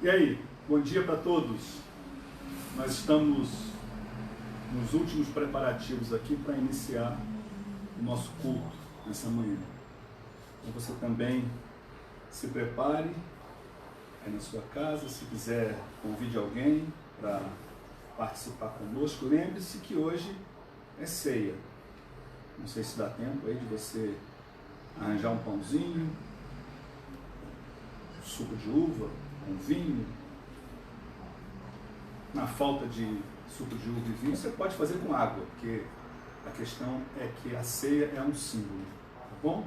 E aí, bom dia para todos. Nós estamos nos últimos preparativos aqui para iniciar o nosso culto nessa manhã. Então você também se prepare aí na sua casa, se quiser convide alguém para participar conosco. Lembre-se que hoje é ceia. Não sei se dá tempo aí de você arranjar um pãozinho, suco de uva, um vinho. Na falta de suco de uva e vinho, você pode fazer com água, porque a questão é que a ceia é um símbolo, tá bom?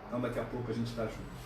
Então daqui a pouco a gente está junto.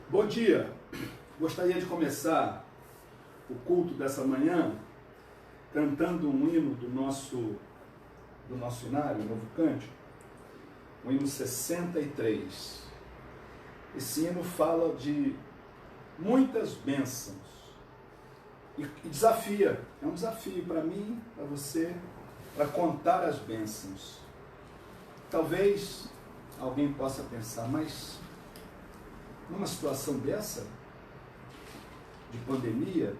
Bom dia! Gostaria de começar o culto dessa manhã cantando um hino do nosso inário, Novo Cântico, o hino 63. Esse hino fala de muitas bênçãos. E desafia, é um desafio para mim, para você, para contar as bênçãos. Talvez alguém possa pensar, mas numa situação dessa, de pandemia,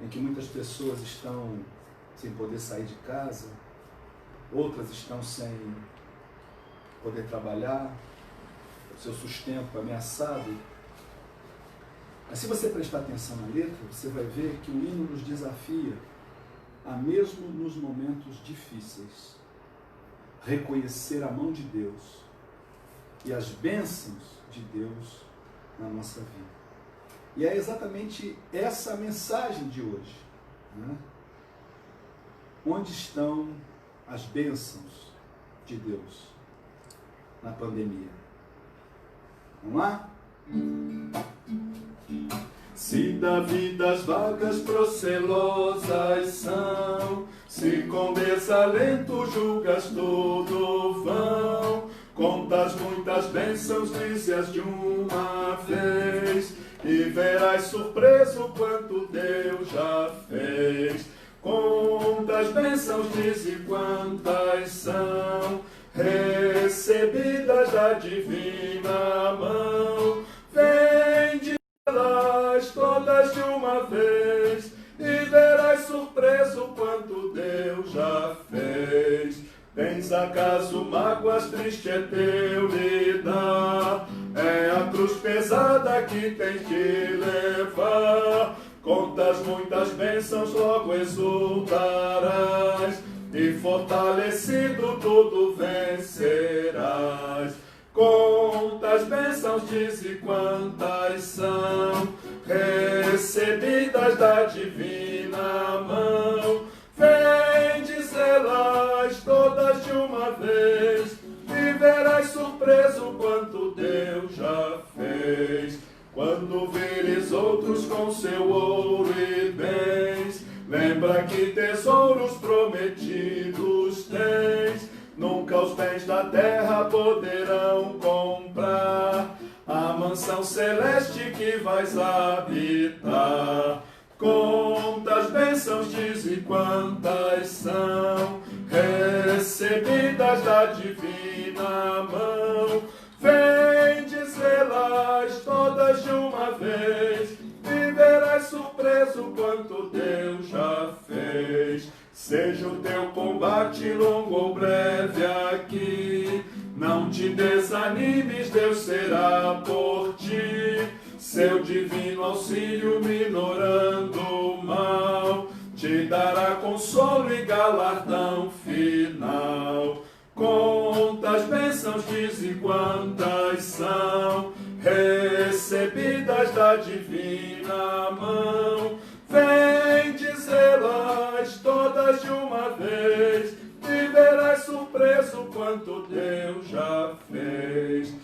em que muitas pessoas estão sem poder sair de casa, outras estão sem poder trabalhar, o seu sustento ameaçado. Mas se você prestar atenção na letra, você vai ver que o hino nos desafia a, mesmo nos momentos difíceis, reconhecer a mão de Deus e as bênçãos de Deus na nossa vida. E é exatamente essa a mensagem de hoje, né? Onde estão as bênçãos de Deus na pandemia? Vamos lá? Se da vida as vagas procelosas são, se com desalento julgas todo vão, contas muitas bênçãos, dize-as de uma vez, e verás surpreso quanto Deus já fez. Quantas bênçãos, dize quantas são, recebidas da divina mão, vende-las todas de uma vez, e verás surpreso quanto Deus já fez. Tens acaso mágoas, triste é teu lidar, é a cruz pesada que tens de levar. Contas muitas bênçãos, logo exultarás, e fortalecido tudo vencerás. Contas bênçãos, dize quantas são, recebidas da divina mão, vem dizê-las todas de uma vez, e verás surpreso quanto Deus já fez. Quando vires outros com seu ouro e bens, lembra que tesouros prometidos tens. Nunca os bens da terra poderão comprar a mansão celeste que vais habitar. Quantas bênçãos, dize quantas são, recebidas da divina mão, vem dizê-las todas de uma vez, e verás surpreso quanto Deus já fez. Seja o teu combate longo ou breve aqui, não te desanimes, Deus será por ti. Seu divino auxílio minorando o mal, te dará consolo e galardão final. Quantas bênçãos, dize quantas são, recebidas da divina mão, vem dizê-las todas de uma vez, e verás surpreso quanto Deus já fez.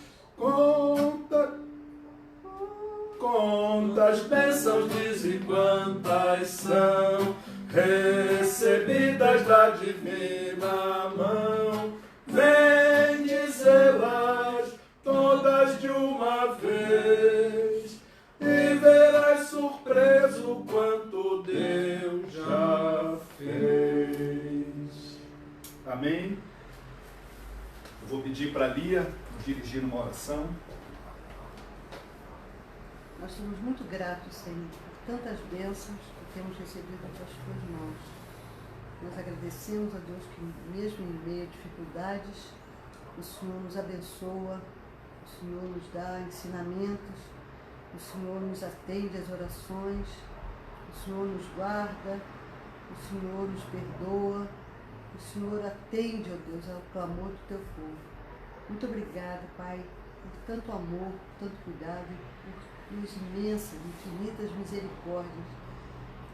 Quantas bênçãos, dize quantas são, recebidas da divina mão, vem dizê-las todas de uma vez, e verás surpreso quanto Deus já fez. Amém? Eu vou pedir para a Lia nos dirigir uma oração. Nós somos muito gratos, Senhor, por tantas bênçãos que temos recebido das tuas mãos. Nós agradecemos a Deus que, mesmo em meio a dificuldades, o Senhor nos abençoa, o Senhor nos dá ensinamentos, o Senhor nos atende às orações, o Senhor nos guarda, o Senhor nos perdoa, o Senhor atende, ó Deus, ao clamor do teu povo. Muito obrigada, Pai, por tanto amor, por tanto cuidado, por tuas imensas, infinitas misericórdias,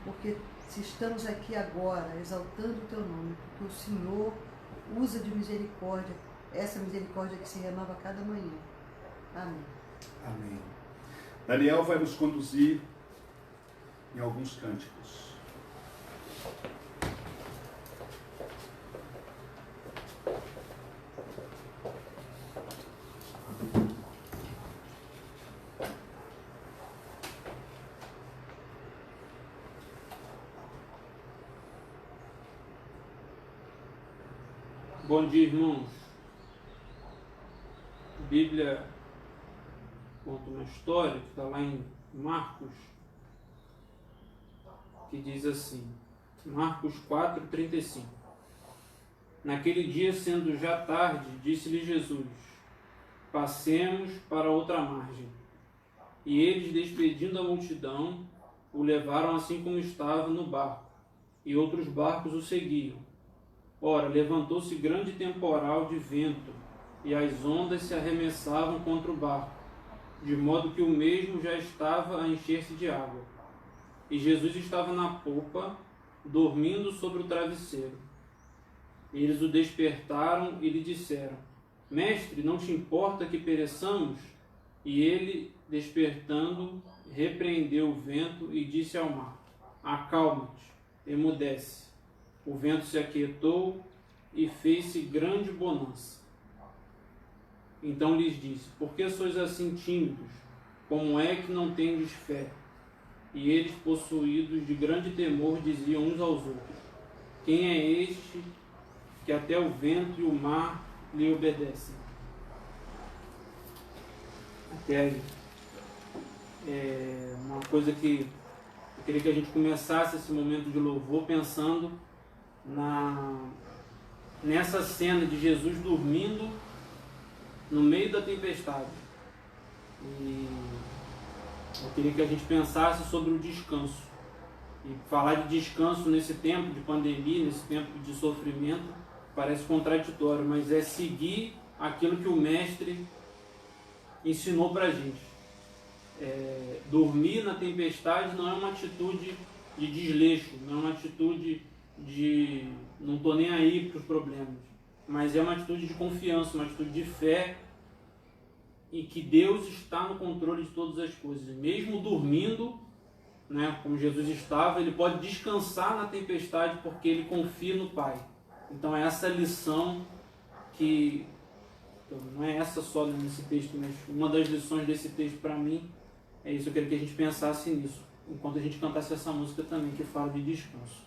porque se estamos aqui agora exaltando o teu nome, porque o Senhor usa de misericórdia, essa misericórdia que se renova a cada manhã. Amém. Amém. Daniel vai nos conduzir em alguns cânticos. Bom dia, irmãos. A Bíblia conta uma história que está lá em Marcos, que diz assim, Marcos 4:35. Naquele dia, sendo já tarde, disse-lhe Jesus: passemos para outra margem. E eles, despedindo a multidão, o levaram assim como estava no barco, e outros barcos o seguiam. Ora, levantou-se grande temporal de vento, e as ondas se arremessavam contra o barco, de modo que o mesmo já estava a encher-se de água. E Jesus estava na popa, dormindo sobre o travesseiro. Eles o despertaram e lhe disseram: Mestre, não te importa que pereçamos? E ele, despertando, repreendeu o vento e disse ao mar: acalma-te, emudece. O vento se aquietou e fez-se grande bonança. Então lhes disse: por que sois assim tímidos? Como é que não tendes fé? E eles, possuídos de grande temor, diziam uns aos outros: quem é este que até o vento e o mar lhe obedecem? Até aí. É uma coisa que eu queria que a gente começasse esse momento de louvor pensando nessa cena de Jesus dormindo no meio da tempestade. E eu queria que a gente pensasse sobre o descanso. E falar de descanso nesse tempo de pandemia, nesse tempo de sofrimento, parece contraditório, mas é seguir aquilo que o Mestre ensinou para a gente. Dormir na tempestade não é uma atitude de desleixo, não é uma atitude de não estou nem aí para os problemas, mas é uma atitude de confiança, uma atitude de fé em que Deus está no controle de todas as coisas. Mesmo dormindo, né, como Jesus estava, ele pode descansar na tempestade porque ele confia no Pai. Então é essa lição que, não é essa só nesse texto, mas uma das lições desse texto para mim é isso. Eu queria que a gente pensasse nisso, enquanto a gente cantasse essa música também, que fala de descanso.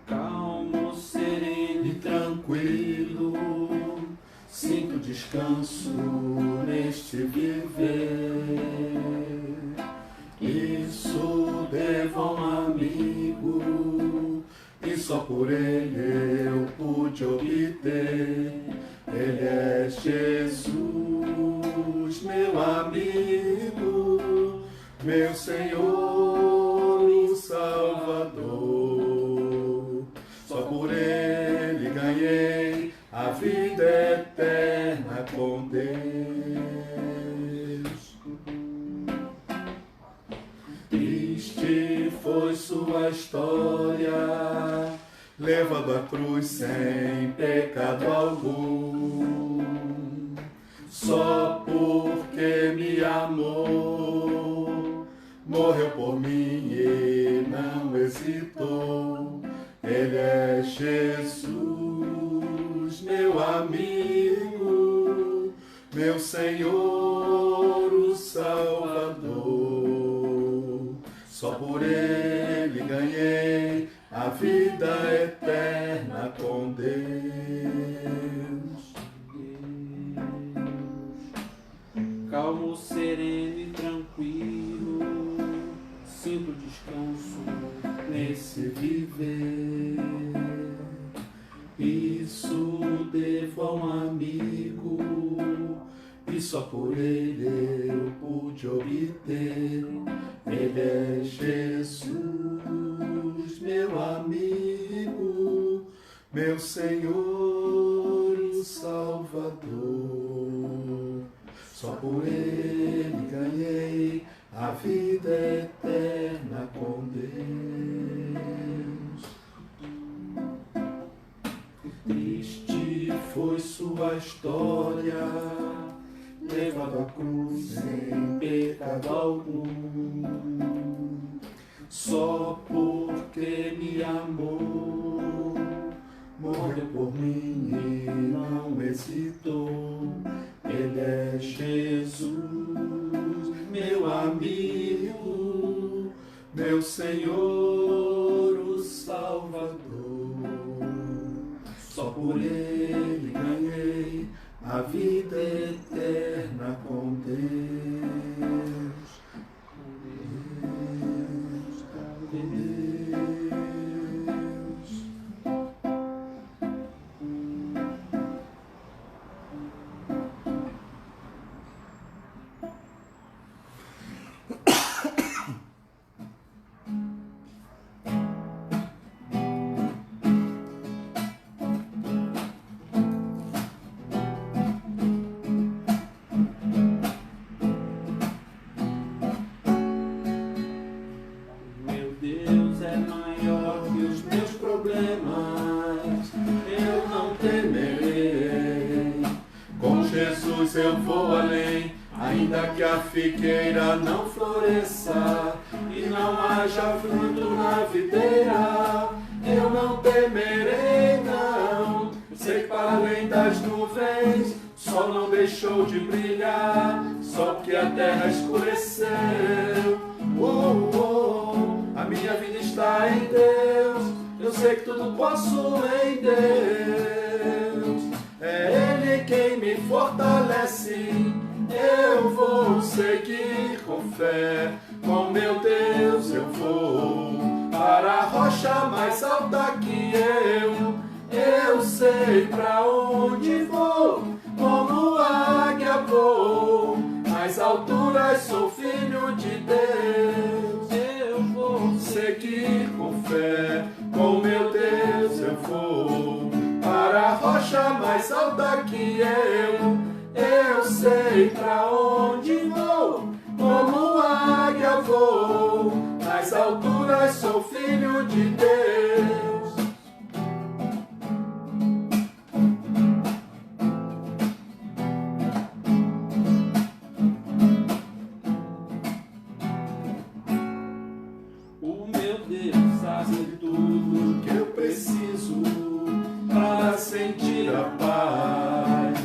Calmo, sereno e tranquilo, sinto descanso neste viver. Isso devo a um amigo, e só por ele eu pude obter. Ele é Jesus, meu amigo, meu Senhor e Salvador. Só por ele ganhei a vida eterna com Deus. Triste foi sua história, levado à cruz sem pecado algum. Só porque me amou, morreu por mim e não hesitou. Ele é Jesus, meu amigo, meu Senhor, o Salvador. Só por ele ganhei a vida eterna com Deus. Calmo, sereno e tranquilo, sinto descanso Nesse viver, isso devo a um amigo, e só por ele eu pude obter. Ele é Jesus, meu amigo, meu Senhor e Salvador. Só por ele ganhei a vida eterna com Deus. Triste foi sua história, levado à cruz sem pecado algum. Só porque me amou, morreu por mim e não hesitou. Ele é Jesus, meu amigo, meu Senhor, o Salvador. Só por Ele ganhei a vida eterna com Deus. Com Deus. Eu vou além, ainda que a figueira não floresça e não haja fruto na videira, eu não temerei, não. Sei que para além das nuvens o sol não deixou de brilhar, só porque a terra escureceu. A minha vida está em Deus, eu sei que tudo posso em Deus. É Ele quem me fortalece, eu vou seguir com fé. Com meu Deus eu vou para a rocha mais alta que eu sei pra onde vou, como águia vou, nas alturas sou filho de Deus. Eu vou seguir com fé, com meu Deus eu vou para a rocha mais alta que eu sei pra onde vou, como águia vou, nas alturas sou filho de Deus. O meu Deus sabe tudo que eu preciso para sentir a paz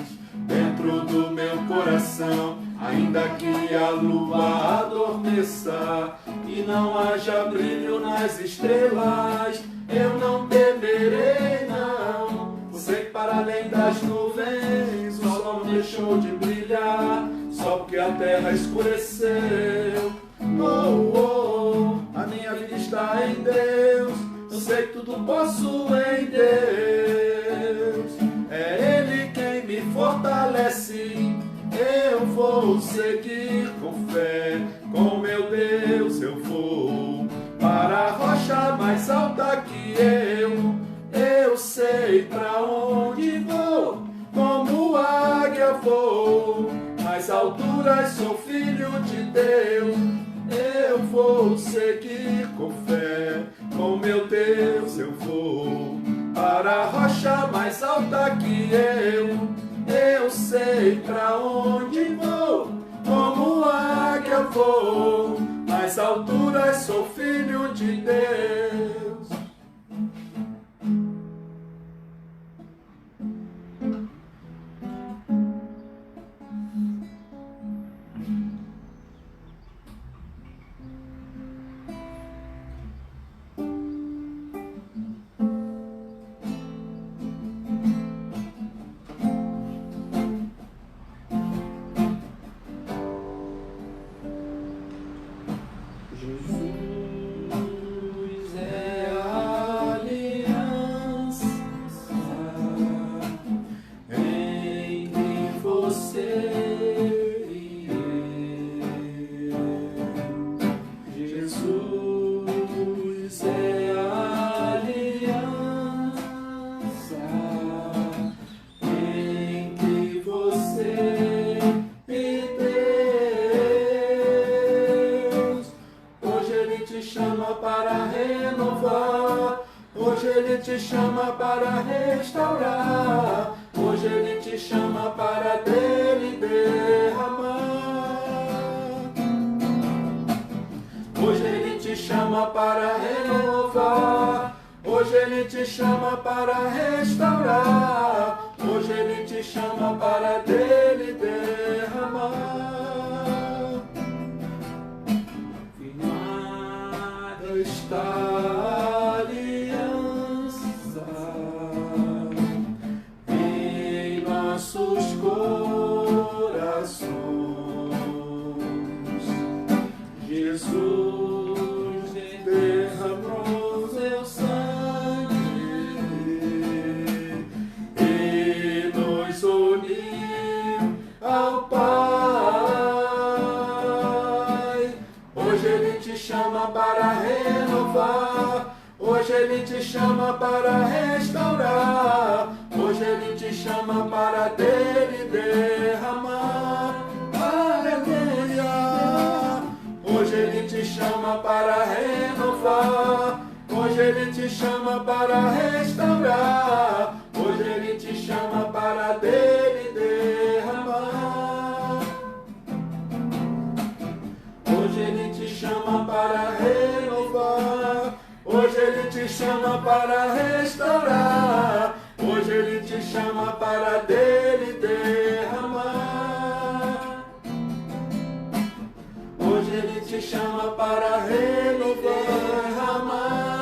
dentro do meu coração, ainda que a lua adormeça e não haja brilho nas estrelas, eu não temerei, não. Sei que para além das nuvens o sol não deixou de brilhar, só porque a terra escureceu. A minha vida está em Deus, eu sei que tudo posso em Deus. É Ele quem me fortalece, eu vou seguir com fé. Com meu Deus eu vou para a rocha mais alta que eu sei pra onde vou, como águia vou, nas alturas sou filho de Deus. Eu vou seguir com fé, com meu Deus eu vou para a rocha mais alta que eu sei pra onde vou, como águia vou, nas alturas sou filho de Deus. Hoje Ele te chama para restaurar, hoje Ele te chama para dele derramar. Hoje Ele te chama para renovar, hoje Ele te chama para restaurar, hoje Ele te chama para dele derramar. esta aliança em nossos corações. Jesus derramou seu sangue e nos uniu ao Pai. Hoje Ele te chama para renovar, hoje Ele te chama para restaurar, hoje Ele te chama para dele derramar. Aleluia! Hoje Ele te chama para renovar, hoje Ele te chama para restaurar, hoje Ele te chama para dele derramar. Hoje Ele te chama para renovar, hoje Ele te chama para restaurar, hoje Ele te chama para dele derramar. Hoje Ele te chama para renovar, derramar.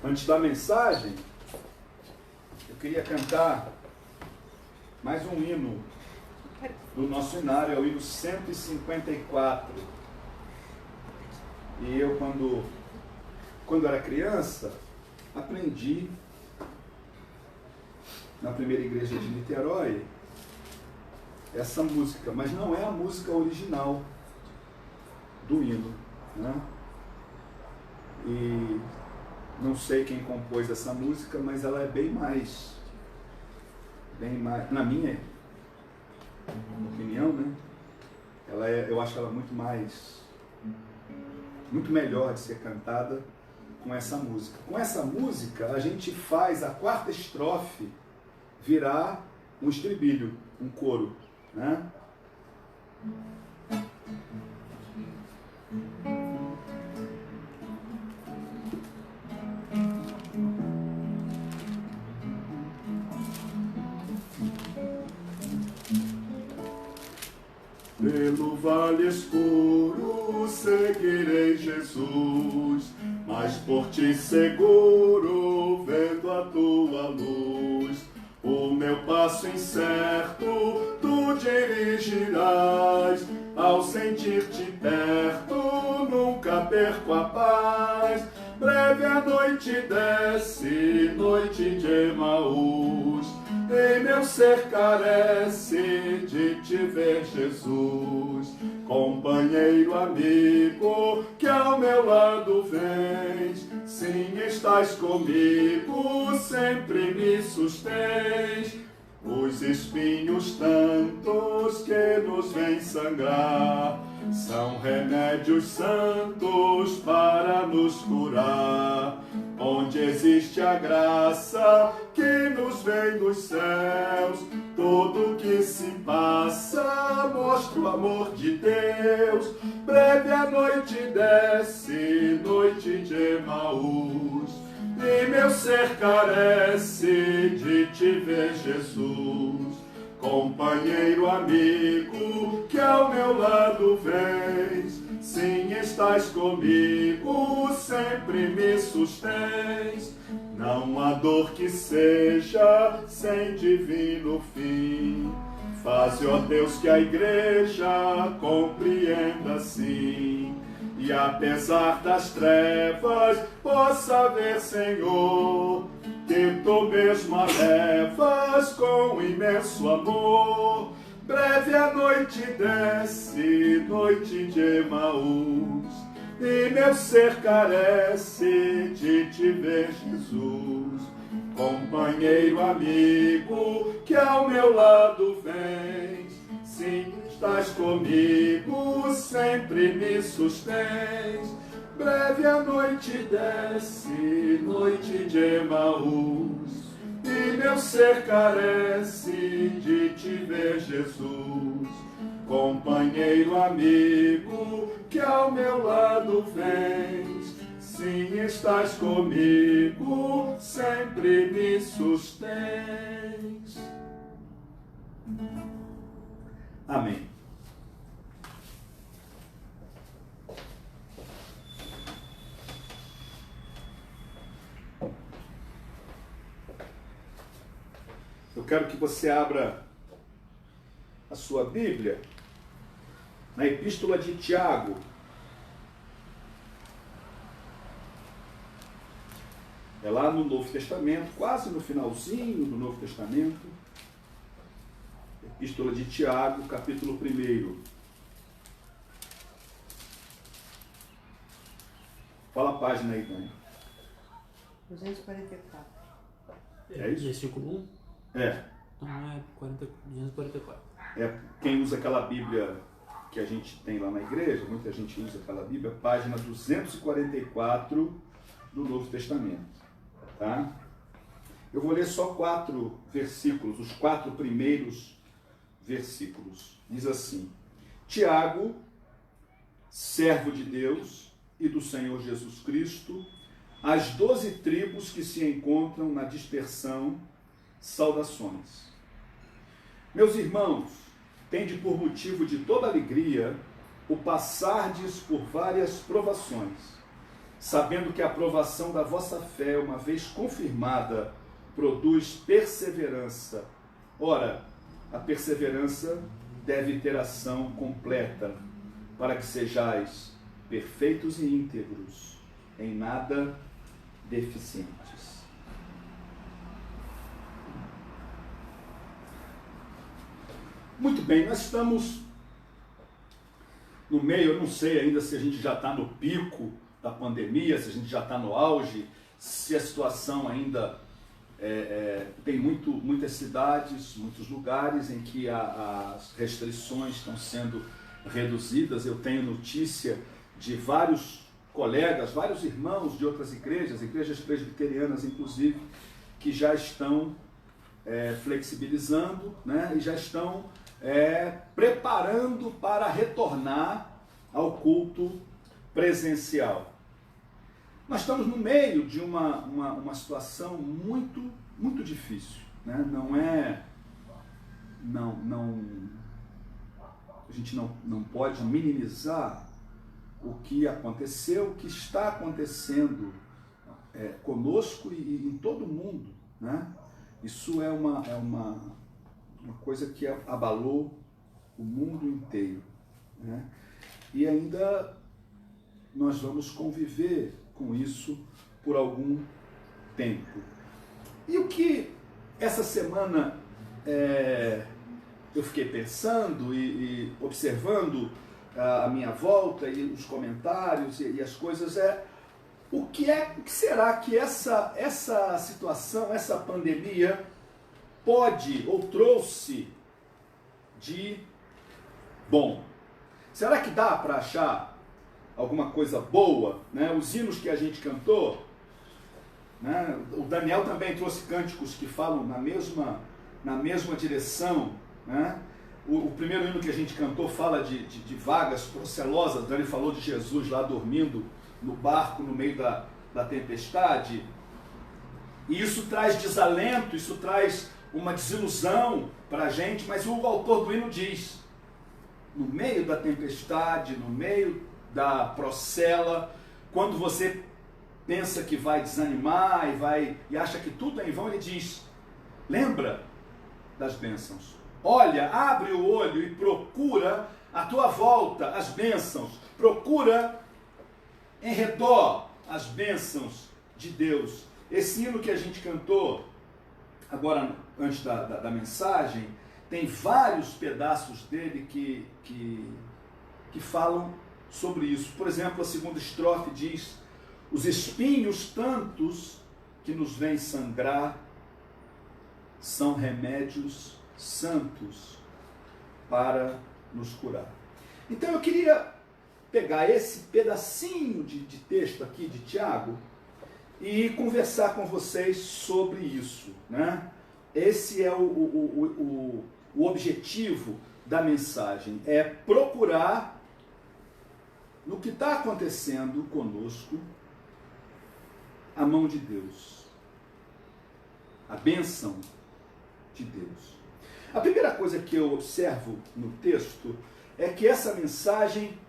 Antes da mensagem, eu queria cantar mais um hino do nosso hinário, é o hino 154. E eu, quando era criança, aprendi na primeira igreja de Niterói essa música, mas não é a música original do hino, né? E não sei quem compôs essa música, mas ela é bem mais, na minha opinião, né? Eu acho ela muito melhor de ser cantada com essa música. Com essa música, a gente faz a quarta estrofe virar um estribilho, um coro, né? Pelo vale escuro seguirei Jesus, mas por ti seguro, vendo a tua luz. O meu passo incerto tu dirigirás, ao sentir-te perto nunca perco a paz. Breve a noite desce, noite de Emaús, em meu ser carece de te ver, Jesus. Companheiro, amigo, que ao meu lado vens, sim, estás comigo, sempre me sustens. Os espinhos tantos que nos vêm sangrar são remédios santos para nos curar. Onde existe a graça que nos vem dos céus, tudo que se passa mostra o amor de Deus. Breve a noite desce, noite de Emaús, e meu ser carece de te ver, Jesus. Companheiro, amigo, que ao meu lado vens, sim, estás comigo, sempre me sustens. Não há dor que seja sem divino fim. Faze, ó Deus, que a igreja compreenda assim, e apesar das trevas possa ver, Senhor, que tu mesmo a levas com imenso amor. Breve a noite desce, noite de Emaús, e meu ser carece de te ver, Jesus. Companheiro, amigo, que ao meu lado vens, sim, estás comigo, sempre me sustens. Breve a noite desce, noite de Emaús, e meu ser carece de te ver, Jesus. companheiro amigo, que ao meu lado vens. Sim, estás comigo, sempre me sustens. Amém. Eu quero que você abra a sua Bíblia na Epístola de Tiago. É lá no Novo Testamento, quase no finalzinho do Novo Testamento. Epístola de Tiago, capítulo 1. Fala a página aí, Dani. 244. É isso? Versículo 1? É. Então é 244. É, quem usa aquela Bíblia que a gente tem lá na igreja, muita gente usa aquela Bíblia, página 244 do Novo Testamento. Tá? Eu vou ler só 4 versículos, os 4 primeiros versículos. Diz assim: Tiago, servo de Deus e do Senhor Jesus Cristo, às 12 tribos que se encontram na dispersão, saudações. Meus irmãos, tende por motivo de toda alegria o passardes por várias provações, sabendo que a provação da vossa fé, uma vez confirmada, produz perseverança. Ora, a perseverança deve ter ação completa, para que sejais perfeitos e íntegros, em nada deficientes. Muito bem, nós estamos no meio, eu não sei ainda se a gente já está no pico da pandemia, se a gente já está no auge, se a situação ainda tem muitas cidades, muitos lugares em que as restrições estão sendo reduzidas. Eu tenho notícia de vários colegas, vários irmãos de outras igrejas presbiterianas inclusive, que já estão flexibilizando, né, e já estão preparando para retornar ao culto presencial. Nós estamos no meio de uma situação muito difícil, né? A gente não pode minimizar o que aconteceu, o que está acontecendo conosco e em todo o mundo, né? Isso é uma coisa que abalou o mundo inteiro, né? E ainda nós vamos conviver com isso por algum tempo. E o que essa semana eu fiquei pensando e observando a minha volta e os comentários e as coisas o que será que essa situação, essa pandemia pode ou trouxe de bom? Será que dá para achar alguma coisa boa, né? Os hinos que a gente cantou, né? O Daniel também trouxe cânticos que falam na mesma direção, né? O primeiro hino que a gente cantou fala de vagas procelosas. Dani falou de Jesus lá dormindo no barco no meio da tempestade, e isso traz desalento, isso traz uma desilusão para a gente, mas o autor do hino diz: no meio da tempestade, no meio da procela, quando você pensa que vai desanimar e acha que tudo é em vão, ele diz: lembra das bênçãos, olha, abre o olho e procura à tua volta as bênçãos, procura em redor as bênçãos de Deus. Esse hino que a gente cantou agora, antes da mensagem, tem vários pedaços dele que falam sobre isso. Por exemplo, a segunda estrofe diz: os espinhos tantos que nos vêm sangrar são remédios santos para nos curar. Então eu queria pegar esse pedacinho de texto aqui de Tiago e conversar com vocês sobre isso, né? Esse é o objetivo da mensagem é procurar, no que está acontecendo conosco, a mão de Deus, a bênção de Deus. A primeira coisa que eu observo no texto é que essa mensagem,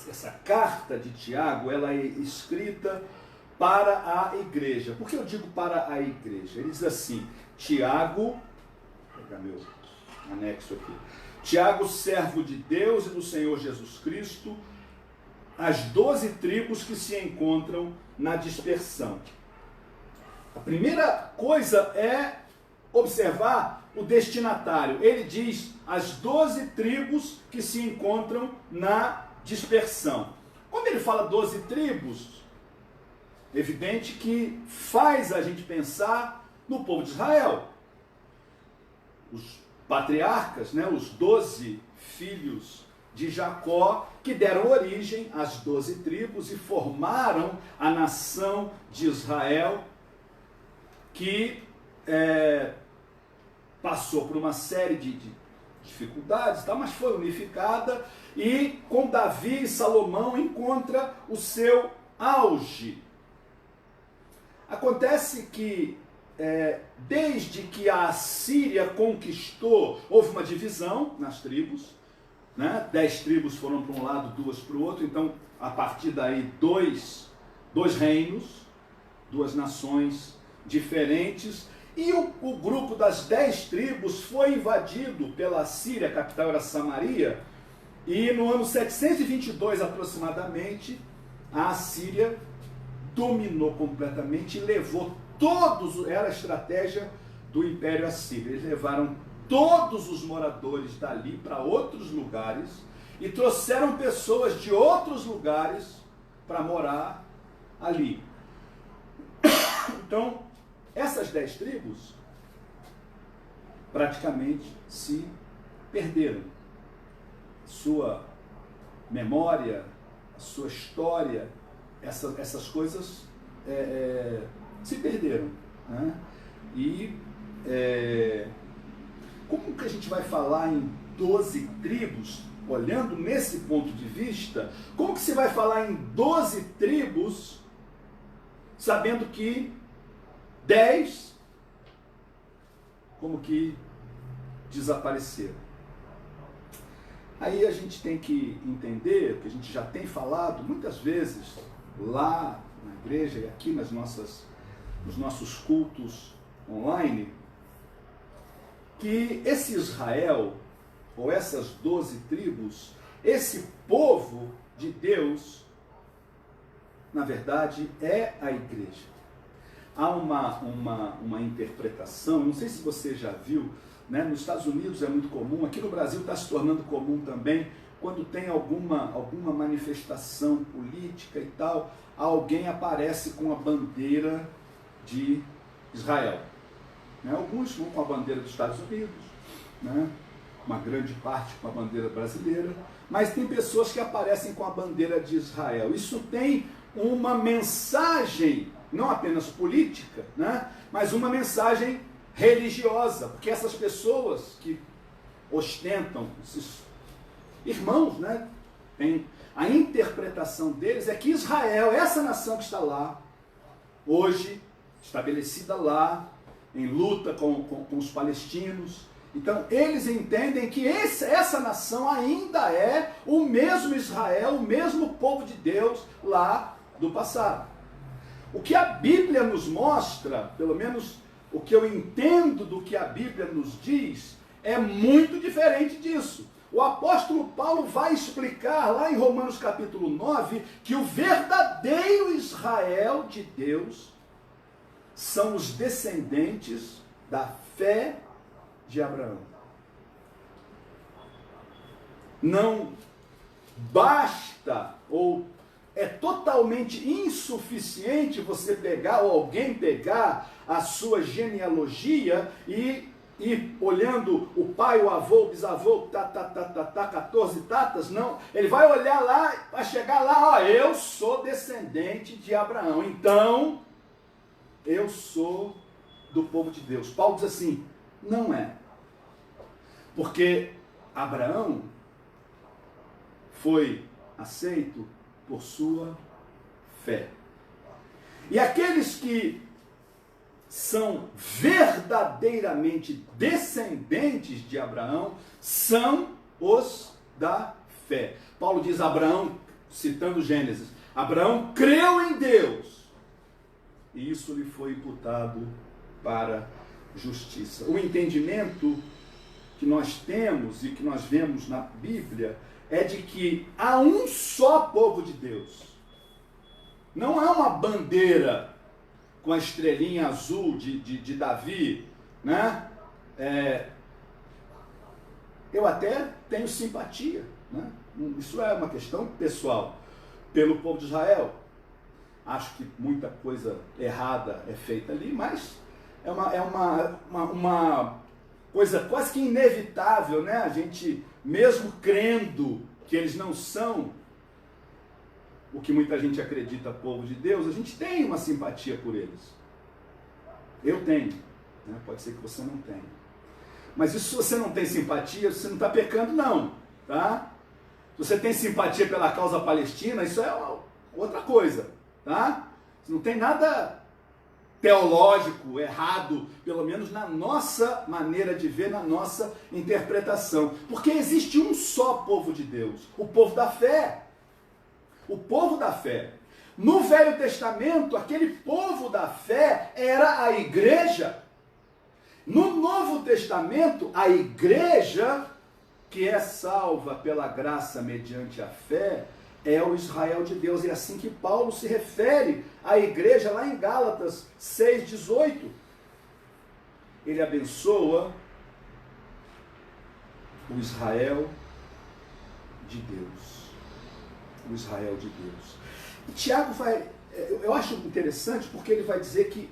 essa carta de Tiago, ela é escrita para a igreja. Por que eu digo para a igreja? Ele diz assim, Tiago, vou pegar meu anexo aqui, Tiago, servo de Deus e do Senhor Jesus Cristo, as 12 tribos que se encontram na dispersão. A primeira coisa é observar o destinatário. Ele diz as 12 tribos que se encontram na dispersão. Quando ele fala 12 tribos, evidente que faz a gente pensar no povo de Israel. Os patriarcas, né, os 12 filhos de Jacó, que deram origem às 12 tribos e formaram a nação de Israel, que passou por uma série de dificuldades, mas foi unificada e com Davi e Salomão encontra o seu auge. Acontece que desde que a Assíria conquistou, houve uma divisão nas tribos, né? 10 tribos foram para um lado, 2 para o outro, então a partir daí dois reinos, 2 nações diferentes, e o grupo das 10 tribos foi invadido pela Síria, a capital era Samaria, e no ano 722 aproximadamente, a Assíria dominou completamente e levou todos, era a estratégia do Império Assírio, eles levaram todos os moradores dali para outros lugares e trouxeram pessoas de outros lugares para morar ali. Então, essas 10 tribos praticamente se perderam. Sua memória, a sua história, essas coisas se perderam. Né? E como que a gente vai falar em 12 tribos, olhando nesse ponto de vista, como que se vai falar em 12 tribos, sabendo que 10 como que desapareceram? Aí a gente tem que entender, que a gente já tem falado muitas vezes lá na igreja e aqui nos nossos cultos online, que esse Israel, ou essas 12 tribos, esse povo de Deus, na verdade, é a igreja. Há uma interpretação, não sei se você já viu, né? Nos Estados Unidos é muito comum, aqui no Brasil está se tornando comum também, quando tem alguma manifestação política e tal, alguém aparece com a bandeira de Israel. Né? Alguns vão com a bandeira dos Estados Unidos, né? Uma grande parte com a bandeira brasileira, mas tem pessoas que aparecem com a bandeira de Israel. Isso tem uma mensagem, não apenas política, né? Mas uma mensagem religiosa, porque essas pessoas que ostentam, esses irmãos, né? Tem a interpretação deles é que Israel, essa nação que está lá, hoje, estabelecida lá, em luta com os palestinos. Então, eles entendem que essa nação ainda é o mesmo Israel, o mesmo povo de Deus lá do passado. O que a Bíblia nos mostra, pelo menos o que eu entendo do que a Bíblia nos diz, é muito diferente disso. O apóstolo Paulo vai explicar lá em Romanos capítulo 9 que o verdadeiro Israel de Deus são os descendentes da fé de Abraão. Não basta, ou é totalmente insuficiente você pegar, ou alguém pegar a sua genealogia e olhando o pai, o avô, o bisavô, 14 tatas, não. Ele vai olhar lá, vai chegar lá, ó, eu sou descendente de Abraão, então eu sou do povo de Deus. Paulo diz assim, não é. Porque Abraão foi aceito por sua fé. E aqueles que são verdadeiramente descendentes de Abraão são os da fé. Paulo diz Abraão, citando Gênesis, Abraão creu em Deus e isso lhe foi imputado para justiça. O entendimento que nós temos e que nós vemos na Bíblia é de que há um só povo de Deus. Não há uma bandeira com a estrelinha azul de Davi, né? Eu até tenho simpatia, né? Isso é uma questão pessoal, pelo povo de Israel. Acho que muita coisa errada é feita ali, mas é uma coisa quase que inevitável, né? A gente, mesmo crendo que eles não são o que muita gente acredita, povo de Deus, a gente tem uma simpatia por eles. Eu tenho, né? Pode ser que você não tenha. Mas isso, se você não tem simpatia, você não está pecando não, tá? Se você tem simpatia pela causa palestina, isso é outra coisa, tá? Não tem nada teológico errado, pelo menos na nossa maneira de ver, na nossa interpretação. Porque existe um só povo de Deus, o povo da fé. O povo da fé. No Velho Testamento, aquele povo da fé era a igreja. No Novo Testamento, a igreja, que é salva pela graça mediante a fé, é o Israel de Deus. E é assim que Paulo se refere à igreja lá em Gálatas 6,18. Ele abençoa o Israel de Deus. O Israel de Deus. E Tiago vai, eu acho interessante porque ele vai dizer que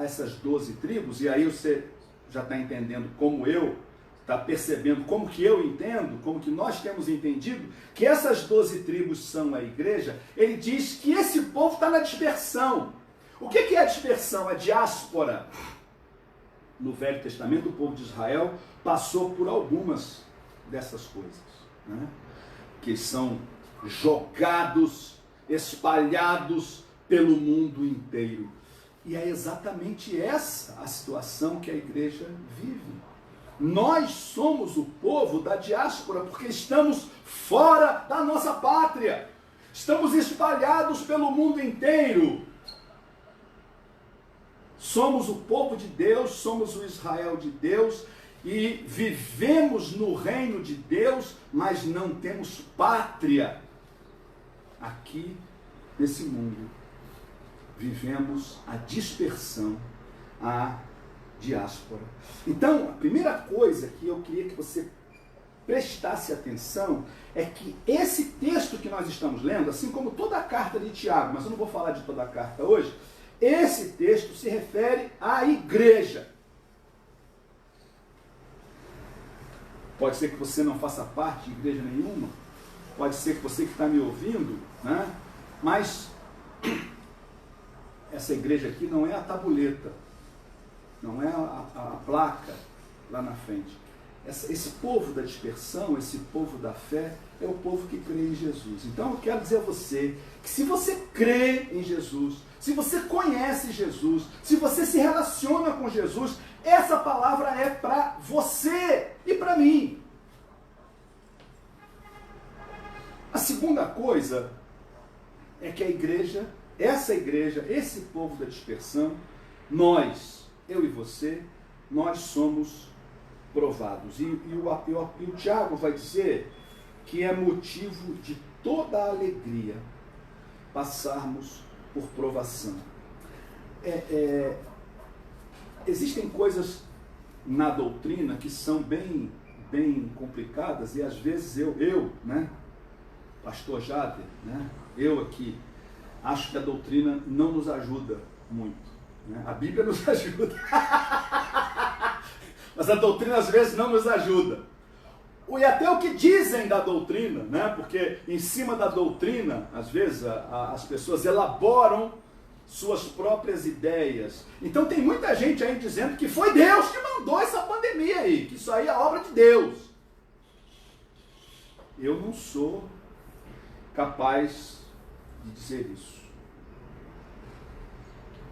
essas 12 tribos, e aí você já está entendendo como eu, está percebendo como que eu entendo, como que nós temos entendido, que essas 12 tribos são a igreja. Ele diz que esse povo está na dispersão. O que é a dispersão? A diáspora. No Velho Testamento, o povo de Israel passou por algumas dessas coisas, né? Que são jogados, espalhados pelo mundo inteiro. E é exatamente essa a situação que a igreja vive. Nós somos o povo da diáspora porque estamos fora da nossa pátria. Estamos espalhados pelo mundo inteiro. Somos o povo de Deus, somos o Israel de Deus e vivemos no reino de Deus, mas não temos pátria aqui nesse mundo. Vivemos a dispersão, a diáspora. Então, a primeira coisa que eu queria que você prestasse atenção é que esse texto que nós estamos lendo, assim como toda a carta de Tiago, mas eu não vou falar de toda a carta hoje, esse texto se refere à igreja. Pode ser que você não faça parte de igreja nenhuma, pode ser que você que está me ouvindo, né? Mas essa igreja aqui não é a tabuleta, não é a placa lá na frente. Esse povo da dispersão, esse povo da fé, é o povo que crê em Jesus. Então eu quero dizer a você que se você crê em Jesus, se você conhece Jesus, se você se relaciona com Jesus, essa palavra é para você e para mim. A segunda coisa é que a igreja, essa igreja, esse povo da dispersão, nós, eu e você, nós somos provados. E o Tiago vai dizer que é motivo de toda a alegria passarmos por provação. Existem coisas na doutrina que são bem complicadas e às vezes eu, né, pastor Jader, né, eu aqui, acho que a doutrina não nos ajuda muito, né? A Bíblia nos ajuda, mas a doutrina às vezes não nos ajuda. E até o que dizem da doutrina, né? Porque em cima da doutrina, às vezes, as pessoas elaboram suas próprias ideias. Então tem muita gente aí dizendo que foi Deus que mandou essa pandemia aí, que isso aí é obra de Deus. Eu não sou capaz de dizer isso.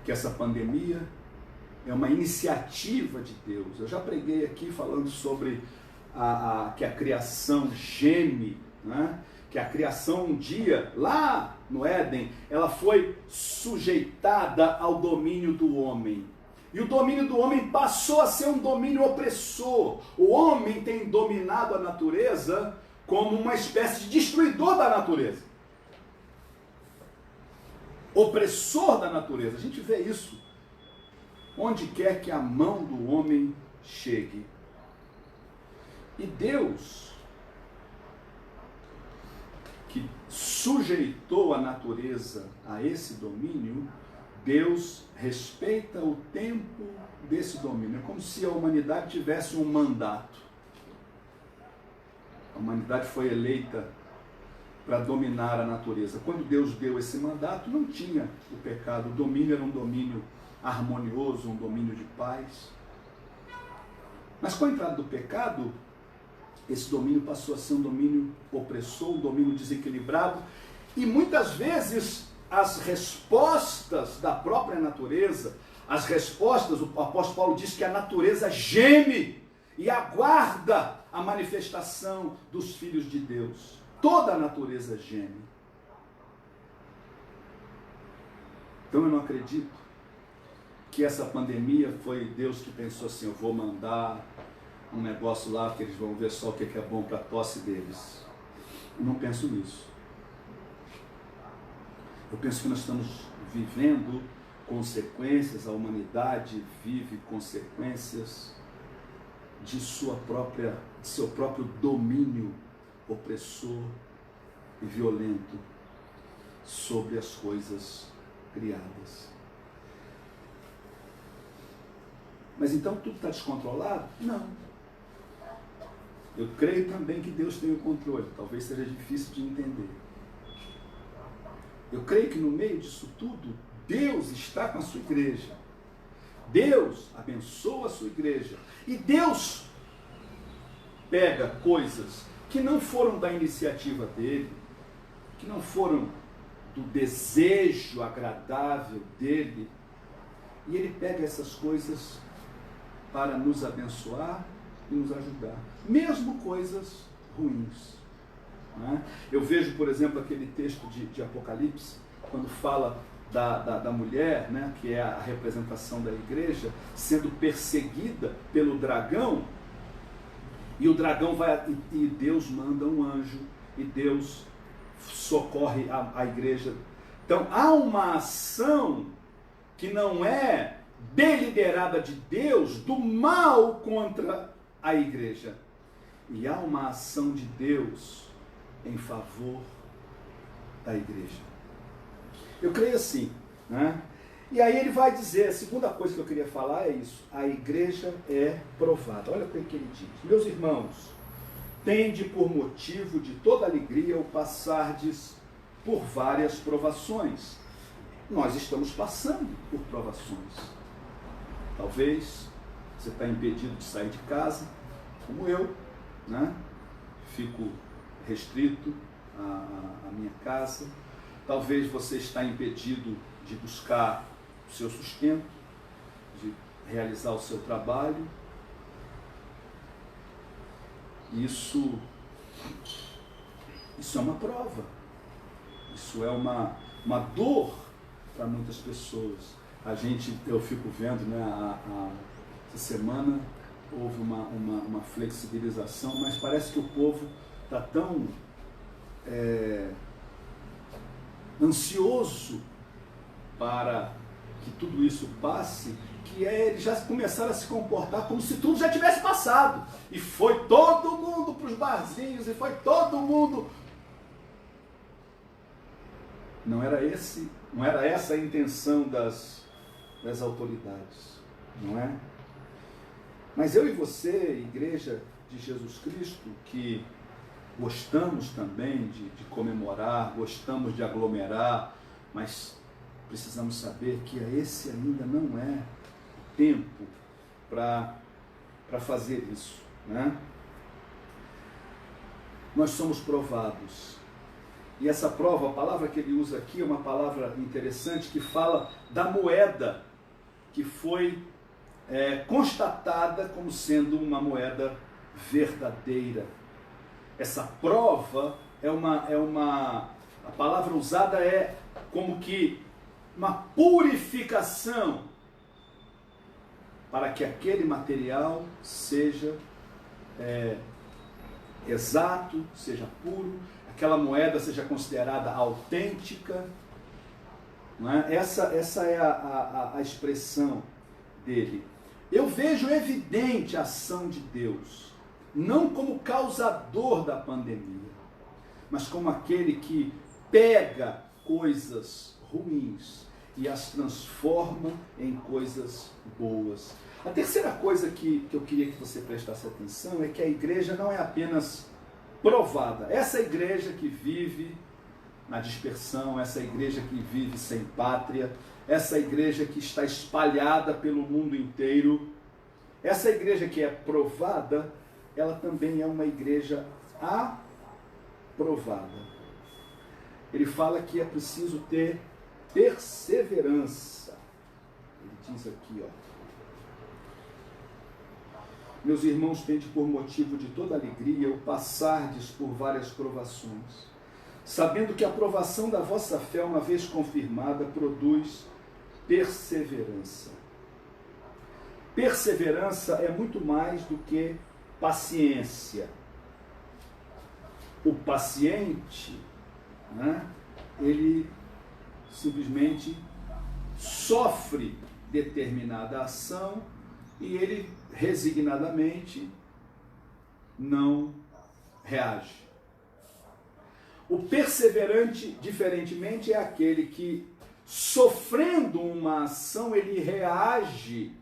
Que essa pandemia é uma iniciativa de Deus. Eu já preguei aqui falando sobre que a criação geme, né? Que a criação um dia, lá no Éden, ela foi sujeitada ao domínio do homem. E o domínio do homem passou a ser um domínio opressor. O homem tem dominado a natureza como uma espécie de destruidor da natureza. Opressor da natureza. A gente vê isso onde quer que a mão do homem chegue. E Deus, que sujeitou a natureza a esse domínio, Deus respeita o tempo desse domínio. É como se a humanidade tivesse um mandato. A humanidade foi eleita para dominar a natureza. Quando Deus deu esse mandato, não tinha o pecado. O domínio era um domínio harmonioso, um domínio de paz. Mas com a entrada do pecado, esse domínio passou a ser um domínio opressor, um domínio desequilibrado, e muitas vezes as respostas da própria natureza, as respostas, o apóstolo Paulo diz que a natureza geme e aguarda a manifestação dos filhos de Deus. Toda a natureza geme. Então eu não acredito que essa pandemia foi Deus que pensou assim, eu vou mandar um negócio lá que eles vão ver só o que é bom para a tosse deles. Eu não penso nisso. Eu penso que nós estamos vivendo consequências, a humanidade vive consequências de seu próprio domínio opressor e violento sobre as coisas criadas. Mas então tudo está descontrolado? Não. Eu creio também que Deus tem o controle. Talvez seja difícil de entender. Eu creio que no meio disso tudo, Deus está com a sua igreja. Deus abençoa a sua igreja. E Deus pega coisas que não foram da iniciativa dele, que não foram do desejo agradável dele, e ele pega essas coisas para nos abençoar e nos ajudar, mesmo coisas ruins. Né? Eu vejo, por exemplo, aquele texto de Apocalipse, quando fala da mulher, né, que é a representação da igreja, sendo perseguida pelo dragão, e o dragão vai, e Deus manda um anjo, e Deus socorre a igreja. Então há uma ação que não é deliberada de Deus do mal contra a igreja. E há uma ação de Deus em favor da igreja. Eu creio assim, né? E aí ele vai dizer, a segunda coisa que eu queria falar é isso: a igreja é provada. Olha o que ele diz: meus irmãos, tende por motivo de toda alegria o passardes por várias provações. Nós estamos passando por provações. Talvez você está impedido de sair de casa, como eu, né? Fico restrito à minha casa. Talvez você está impedido de buscar o seu sustento, de realizar o seu trabalho. Isso é uma prova. Isso é uma dor para muitas pessoas. Eu fico vendo, né, essa semana houve uma flexibilização, mas parece que o povo está tão ansioso para que tudo isso passe, que eles já começaram a se comportar como se tudo já tivesse passado. E foi todo mundo para os barzinhos, e foi todo mundo. Não era essa a intenção das autoridades, não é? Mas eu e você, Igreja de Jesus Cristo, que gostamos também de comemorar, gostamos de aglomerar, mas precisamos saber que esse ainda não é tempo para fazer isso, né? Nós somos provados. E essa prova, a palavra que ele usa aqui é uma palavra interessante que fala da moeda que foi constatada como sendo uma moeda verdadeira. Essa prova a palavra usada é como que uma purificação para que aquele material seja exato, seja puro, aquela moeda seja considerada autêntica. Não é? Essa é a expressão dele. Eu vejo evidente a ação de Deus, não como causador da pandemia, mas como aquele que pega coisas ruins e as transforma em coisas boas. A terceira coisa que eu queria que você prestasse atenção é que a igreja não é apenas provada. Essa igreja que vive na dispersão, essa igreja que vive sem pátria, essa igreja que está espalhada pelo mundo inteiro, essa igreja que é provada, ela também é uma igreja aprovada. Ele fala que é preciso ter perseverança. Ele diz aqui, ó. Meus irmãos, tende por motivo de toda alegria o passardes por várias provações, sabendo que a provação da vossa fé, uma vez confirmada, produz perseverança. Perseverança é muito mais do que paciência. O paciente, né, ele simplesmente sofre determinada ação e ele resignadamente não reage. O perseverante, diferentemente, é aquele que, sofrendo uma ação, ele reage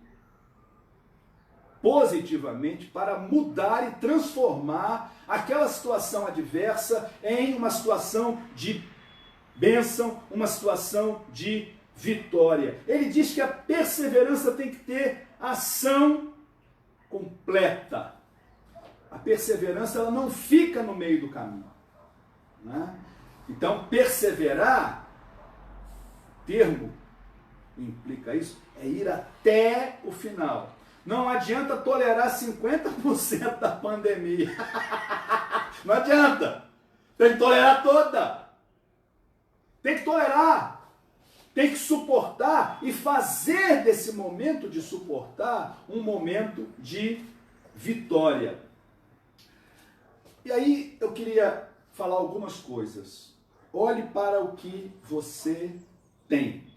positivamente para mudar e transformar aquela situação adversa em uma situação de bênção, uma situação de vitória. Ele diz que a perseverança tem que ter ação completa. A perseverança, ela não fica no meio do caminho, né? Então, perseverar, termo implica isso, é ir até o final. Não adianta tolerar 50% da pandemia. Não adianta. Tem que tolerar toda. Tem que tolerar. Tem que suportar e fazer desse momento de suportar um momento de vitória. E aí eu queria falar algumas coisas. Olhe para o que você tem.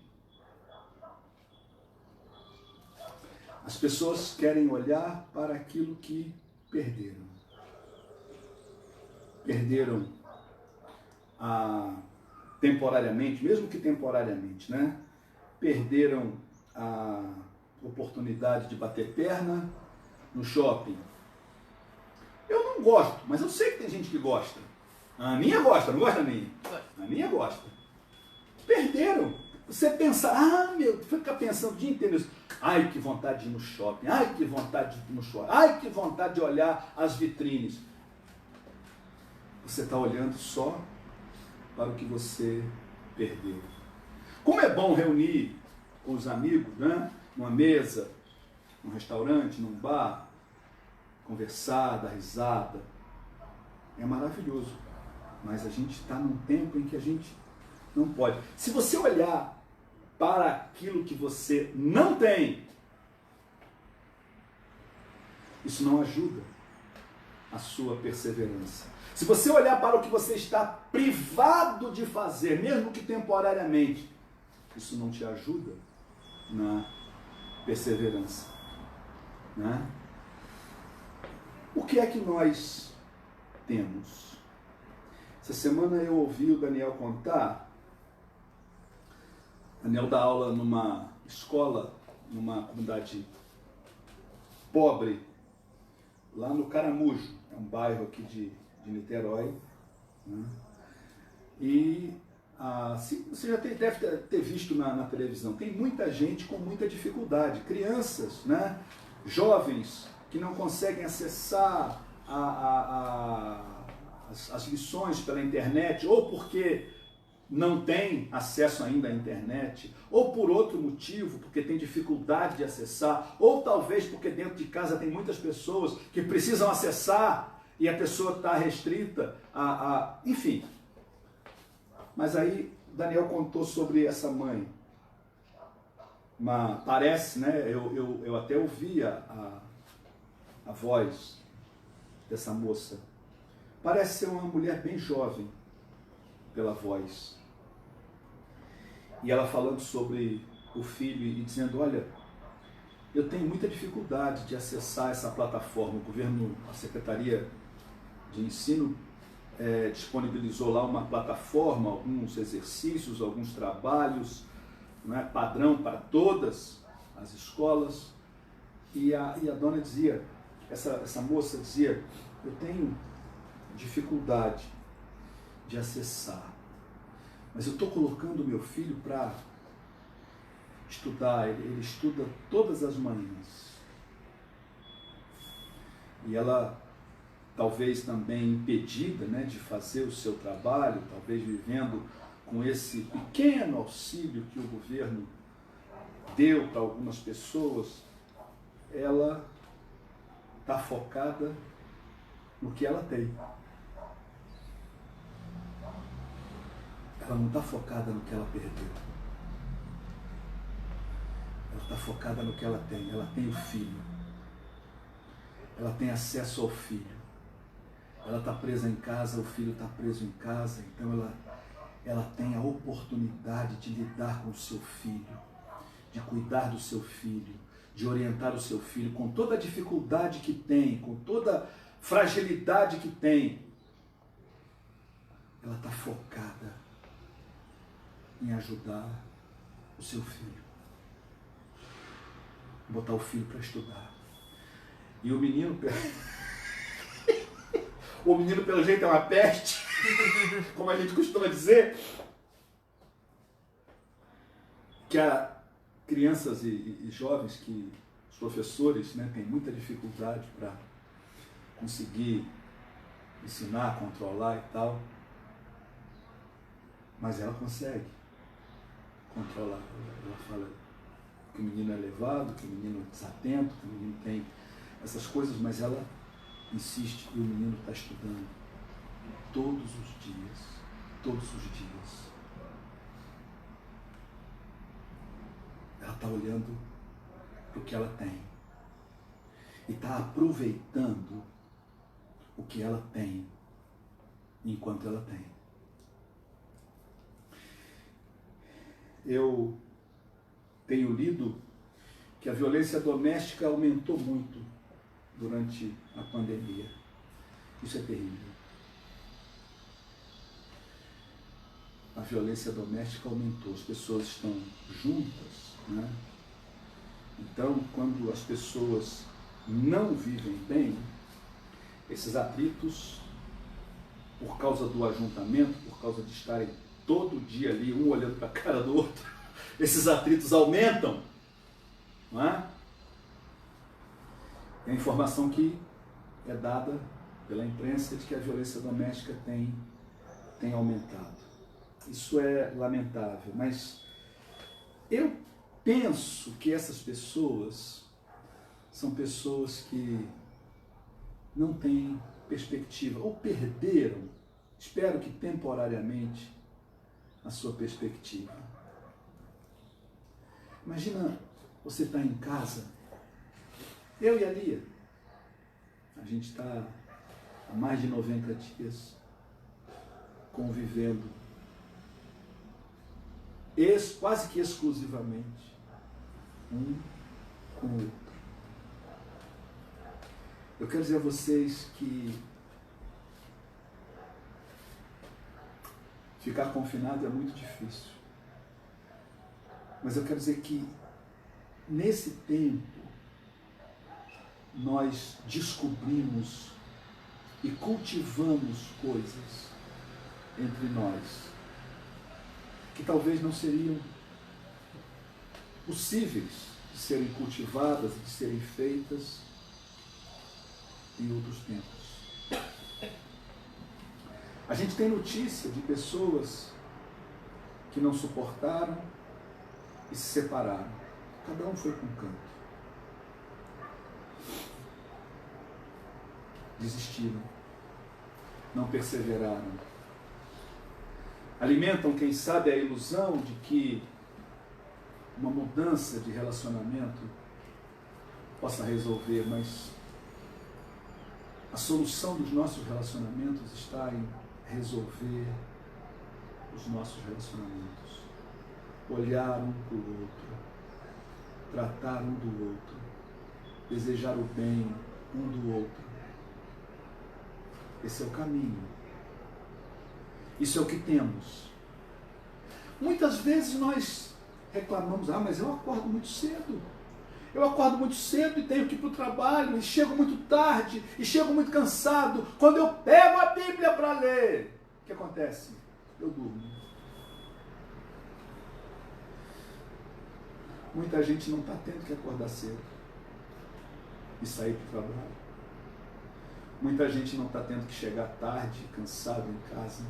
As pessoas querem olhar para aquilo que perderam. Perderam temporariamente, mesmo que temporariamente, né? Perderam a oportunidade de bater perna no shopping. Eu não gosto, mas eu sei que tem gente que gosta. A minha gosta, não gosta da minha? A minha gosta. Perderam. Você pensa, fica pensando o dia inteiro nisso. Ai, que vontade de ir no shopping. Ai, que vontade de ir no shopping. Ai, que vontade de olhar as vitrines. Você está olhando só para o que você perdeu. Como é bom reunir com os amigos, né? Numa mesa, num restaurante, num bar, conversar, dar risada. É maravilhoso. Mas a gente está num tempo em que a gente não pode. Se você olhar para aquilo que você não tem, isso não ajuda a sua perseverança. Se você olhar para o que você está privado de fazer, mesmo que temporariamente, isso não te ajuda na perseverança, né? O que é que nós temos? Essa semana eu ouvi o Daniel contar. Daniel dá aula numa escola, numa comunidade pobre, lá no Caramujo, é um bairro aqui de Niterói, né? E Você já deve ter visto na televisão, tem muita gente com muita dificuldade, crianças, né? Jovens que não conseguem acessar as lições pela internet, ou porque não tem acesso ainda à internet, ou por outro motivo, porque tem dificuldade de acessar, ou talvez porque dentro de casa tem muitas pessoas que precisam acessar e a pessoa está restrita enfim. Mas aí Daniel contou sobre essa mãe. Parece, né? Eu até ouvi a voz dessa moça. Parece ser uma mulher bem jovem, pela voz. E ela falando sobre o filho e dizendo, olha, eu tenho muita dificuldade de acessar essa plataforma. O governo, a Secretaria de Ensino, disponibilizou lá uma plataforma, alguns exercícios, alguns trabalhos, não é, padrão para todas as escolas. E a dona dizia, essa moça dizia, eu tenho dificuldade de acessar, mas eu estou colocando meu filho para estudar, ele estuda todas as manhãs. E ela, talvez também impedida, né, de fazer o seu trabalho, talvez vivendo com esse pequeno auxílio que o governo deu para algumas pessoas, ela está focada no que ela tem. Ela não está focada no que ela perdeu. Ela está focada no que ela tem. Ela tem o filho. Ela tem acesso ao filho. Ela está presa em casa, o filho está preso em casa, então ela tem a oportunidade de lidar com o seu filho, de cuidar do seu filho, de orientar o seu filho com toda a dificuldade que tem, com toda a fragilidade que tem. Ela está focada em ajudar o seu filho, botar o filho para estudar. E o menino, pelo jeito, é uma peste, como a gente costuma dizer, que há crianças e jovens que os professores, né, têm muita dificuldade para conseguir ensinar, controlar e tal, mas ela consegue controlar. Ela fala que o menino é levado, que o menino é desatento, que o menino tem essas coisas, mas ela insiste e o menino está estudando todos os dias, todos os dias. Ela está olhando para o que ela tem e está aproveitando o que ela tem enquanto ela tem. Eu tenho lido que a violência doméstica aumentou muito durante a pandemia. Isso é terrível. A violência doméstica aumentou, as pessoas estão juntas, né? Então, quando as pessoas não vivem bem, esses atritos, por causa do ajuntamento, por causa de estarem todo dia ali, um olhando para a cara do outro, esses atritos aumentam, não é? É a informação que é dada pela imprensa de que a violência doméstica tem aumentado. Isso é lamentável, mas eu penso que essas pessoas são pessoas que não têm perspectiva, ou perderam, espero que temporariamente, a sua perspectiva. Imagina você estar em casa, eu e a Lia, a gente está há mais de 90 dias convivendo quase que exclusivamente um com o outro. Eu quero dizer a vocês que ficar confinado é muito difícil. Mas eu quero dizer que nesse tempo nós descobrimos e cultivamos coisas entre nós que talvez não seriam possíveis de serem cultivadas, de serem feitas em outros tempos. A gente tem notícia de pessoas que não suportaram e se separaram. Cada um foi para um canto. Desistiram. Não perseveraram. Alimentam, quem sabe, a ilusão de que uma mudança de relacionamento possa resolver, mas a solução dos nossos relacionamentos está em resolver os nossos relacionamentos. Olhar um para o outro, tratar um do outro, desejar o bem um do outro. Esse é o caminho. Isso é o que temos. Muitas vezes nós reclamamos, mas eu acordo muito cedo. Eu acordo muito cedo e tenho que ir para o trabalho, e chego muito tarde, e chego muito cansado. Quando eu pego a Bíblia para ler, o que acontece? Eu durmo. Muita gente não está tendo que acordar cedo e sair para o trabalho. Muita gente não está tendo que chegar tarde, cansado em casa.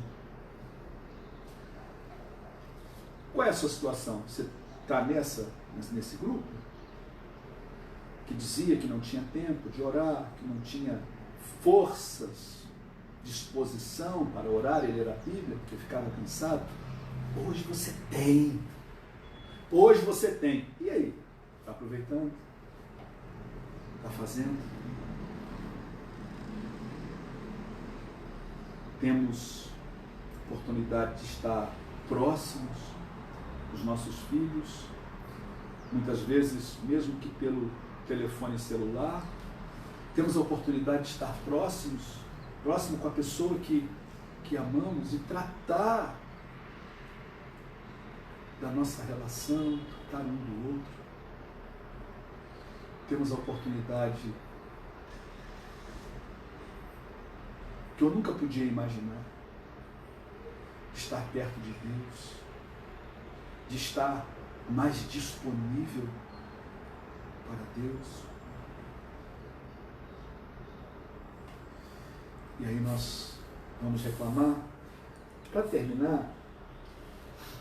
Qual é a sua situação? Você está nesse grupo? Que dizia que não tinha tempo de orar, que não tinha forças, disposição para orar e ler a Bíblia, porque ficava cansado? Hoje você tem. Hoje você tem. E aí? Está aproveitando? Está fazendo? Temos oportunidade de estar próximos dos nossos filhos, muitas vezes, mesmo que pelo telefone celular. Temos a oportunidade de estar próximo com a pessoa que amamos e tratar da nossa relação, tratar um do outro. Temos a oportunidade que eu nunca podia imaginar, de estar perto de Deus, de estar mais disponível para Deus. E aí nós vamos reclamar. Para terminar,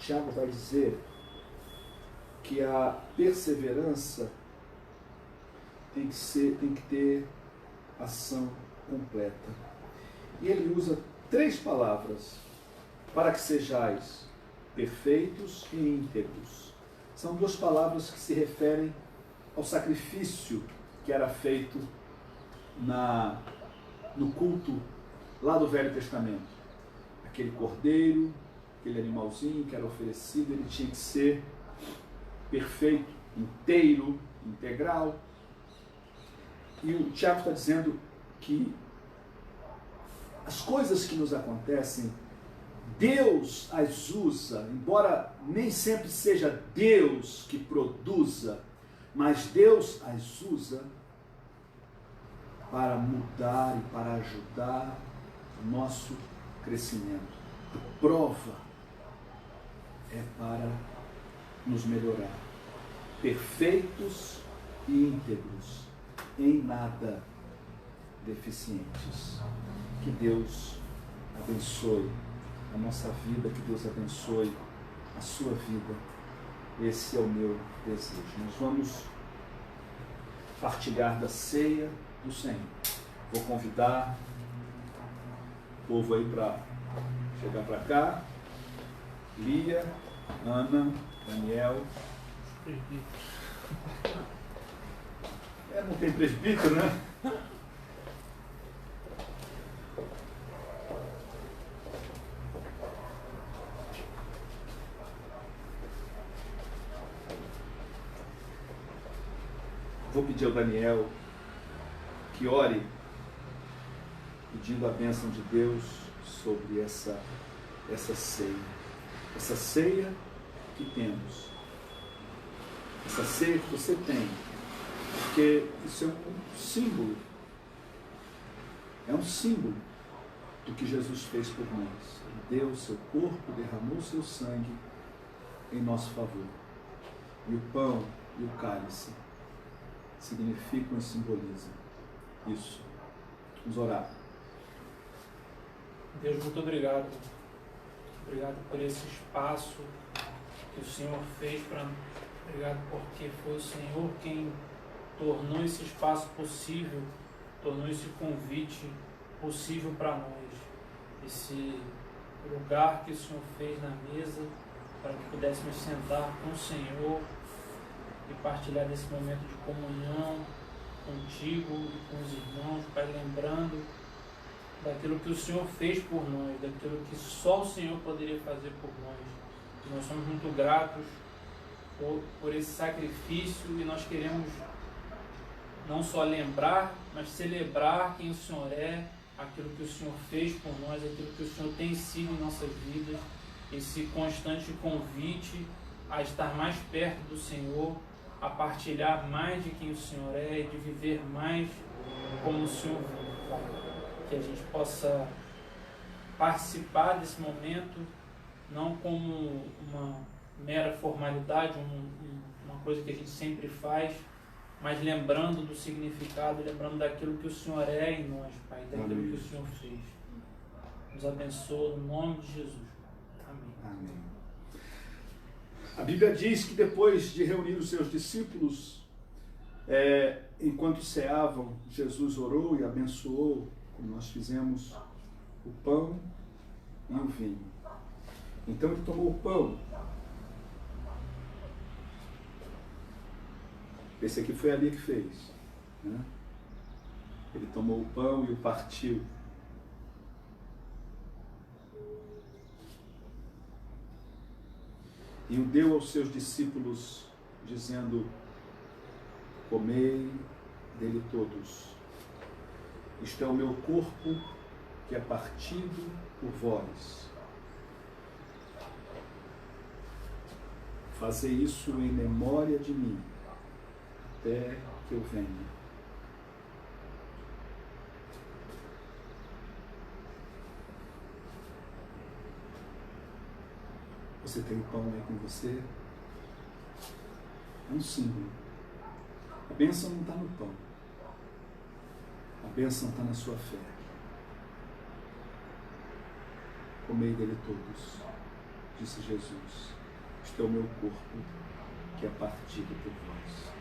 Tiago vai dizer que a perseverança tem que ter ação completa. E ele usa 3 palavras: para que sejais perfeitos e íntegros. São 2 palavras que se referem ao sacrifício que era feito no culto lá do Velho Testamento. Aquele cordeiro, aquele animalzinho que era oferecido, ele tinha que ser perfeito, inteiro, integral. E o Tiago está dizendo que as coisas que nos acontecem, Deus as usa, embora nem sempre seja Deus que produza, mas Deus as usa para mudar e para ajudar o nosso crescimento. A prova é para nos melhorar, perfeitos e íntegros, em nada deficientes. Que Deus abençoe a nossa vida, que Deus abençoe a sua vida. Esse é o meu desejo. Nós vamos partilhar da ceia do Senhor. Vou convidar o povo aí para chegar para cá. Lia, Ana, Daniel. Não tem presbítero, né? Vou pedir ao Daniel que ore, pedindo a bênção de Deus sobre essa ceia. Essa ceia que temos. Essa ceia que você tem. Porque isso é um símbolo. É um símbolo do que Jesus fez por nós. Ele deu o seu corpo, derramou o seu sangue em nosso favor. E o pão e o cálice significam e simbolizam isso. Vamos orar. Deus, muito obrigado. Obrigado por esse espaço que o Senhor fez para nós. Obrigado porque foi o Senhor quem tornou esse espaço possível, tornou esse convite possível para nós. Esse lugar que o Senhor fez na mesa para que pudéssemos sentar com o Senhor e partilhar desse momento de comunhão contigo e com os irmãos, Pai, lembrando daquilo que o Senhor fez por nós, daquilo que só o Senhor poderia fazer por nós. E nós somos muito gratos por esse sacrifício e nós queremos não só lembrar, mas celebrar quem o Senhor é, aquilo que o Senhor fez por nós, aquilo que o Senhor tem sido em nossas vidas, esse constante convite a estar mais perto do Senhor, a partilhar mais de quem o Senhor é e de viver mais como o Senhor vive. Que a gente possa participar desse momento, não como uma mera formalidade, uma coisa que a gente sempre faz, mas lembrando do significado, lembrando daquilo que o Senhor é em nós, Pai, daquilo que o Senhor fez. Nos abençoa no nome de Jesus. Amém. Amém. A Bíblia diz que depois de reunir os seus discípulos, enquanto ceavam, Jesus orou e abençoou, como nós fizemos, o pão e o vinho. Então ele tomou o pão. Esse aqui foi ali que fez, né? Ele tomou o pão e o partiu. E o deu aos seus discípulos, dizendo: comei dele todos. Isto é o meu corpo, que é partido por vós. Fazei isso em memória de mim, até que eu venha. Você tem o pão aí com você? É um símbolo. A bênção não está no pão. A bênção está na sua fé. Comei dele todos, disse Jesus. Este é o meu corpo, que é partido por vós.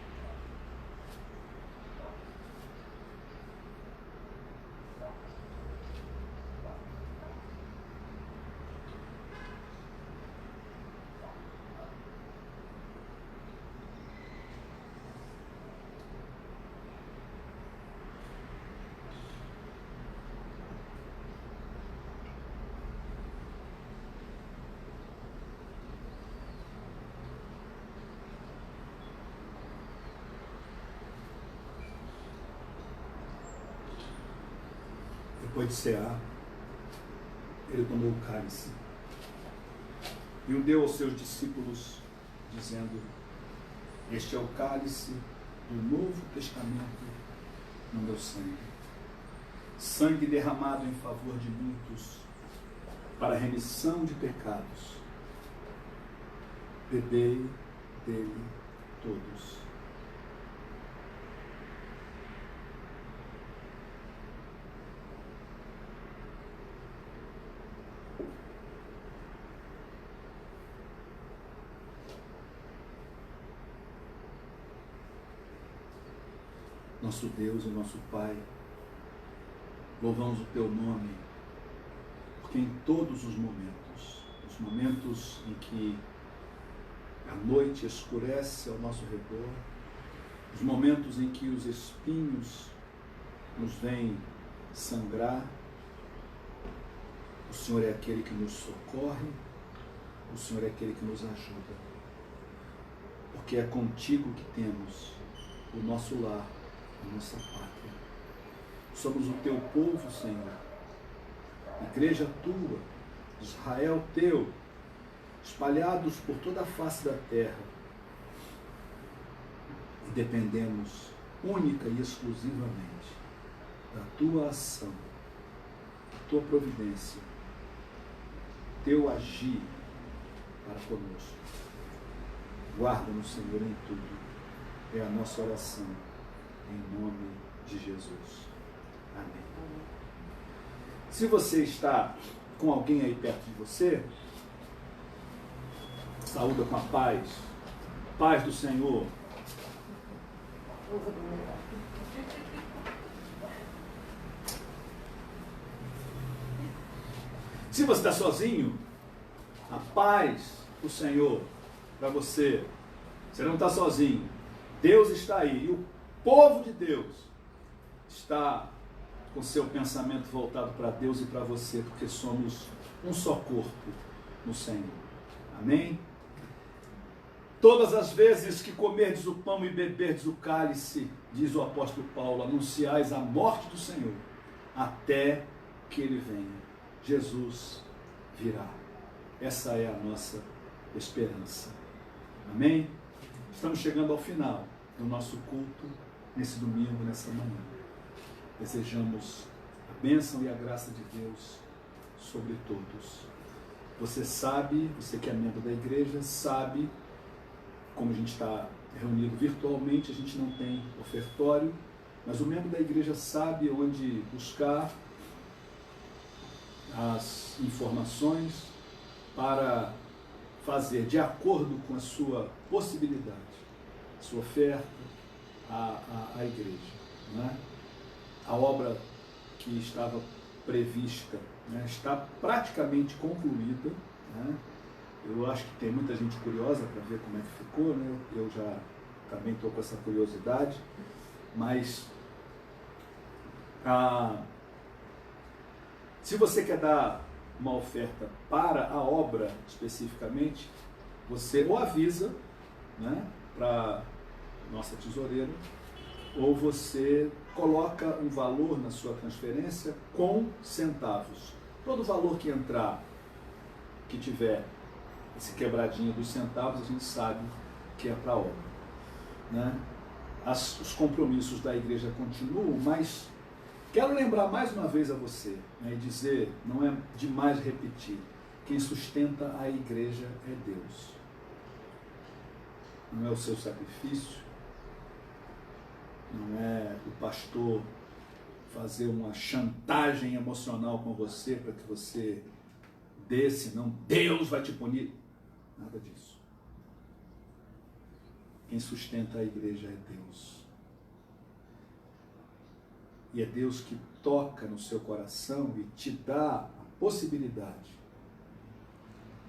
Depois de cear, ele tomou o cálice e o deu aos seus discípulos, dizendo: este é o cálice do Novo Testamento no meu sangue. Sangue derramado em favor de muitos para a remissão de pecados. Bebei dele todos. Nosso Deus e nosso Pai, louvamos o Teu nome, porque em todos os momentos em que a noite escurece ao nosso redor, os momentos em que os espinhos nos vêm sangrar, o Senhor é aquele que nos socorre, o Senhor é aquele que nos ajuda, porque é contigo que temos o nosso lar, a nossa pátria. Somos o teu povo, Senhor, igreja tua, Israel teu, espalhados por toda a face da terra, e dependemos única e exclusivamente da tua ação, da tua providência, teu agir para conosco. Guarda-nos, Senhor, em tudo. É a nossa oração, em nome de Jesus. Amém. Se você está com alguém aí perto de você, saúda com a paz. Paz do Senhor. Se você está sozinho, a paz do Senhor para você. Você não está sozinho. Deus está aí. E o povo de Deus está com seu pensamento voltado para Deus e para você, porque somos um só corpo no Senhor. Amém? Todas as vezes que comerdes o pão e beberdes o cálice, diz o apóstolo Paulo, anunciais a morte do Senhor, até que Ele venha. Jesus virá. Essa é a nossa esperança. Amém? Estamos chegando ao final do nosso culto, nesse domingo, nessa manhã. Desejamos a bênção e a graça de Deus sobre todos. Você sabe, você que é membro da igreja, sabe, como a gente está reunido virtualmente, a gente não tem ofertório, mas o membro da igreja sabe onde buscar as informações para fazer de acordo com a sua possibilidade, a sua oferta à igreja. Né? A obra que estava prevista, né, está praticamente concluída. Né? Eu acho que tem muita gente curiosa para ver como é que ficou, né? Eu já também estou com essa curiosidade, mas se você quer dar uma oferta para a obra especificamente, você ou avisa, né, para nossa tesoureira, ou você coloca um valor na sua transferência com centavos. Todo valor que entrar, que tiver esse quebradinho dos centavos, a gente sabe que é para a obra. Né? Os compromissos da igreja continuam, mas quero lembrar mais uma vez a você, né, e dizer, não é demais repetir, quem sustenta a igreja é Deus. Não é o seu sacrifício, não é o pastor fazer uma chantagem emocional com você para que você dê, senão Deus vai te punir. Nada disso. Quem sustenta a igreja é Deus. E é Deus que toca no seu coração e te dá a possibilidade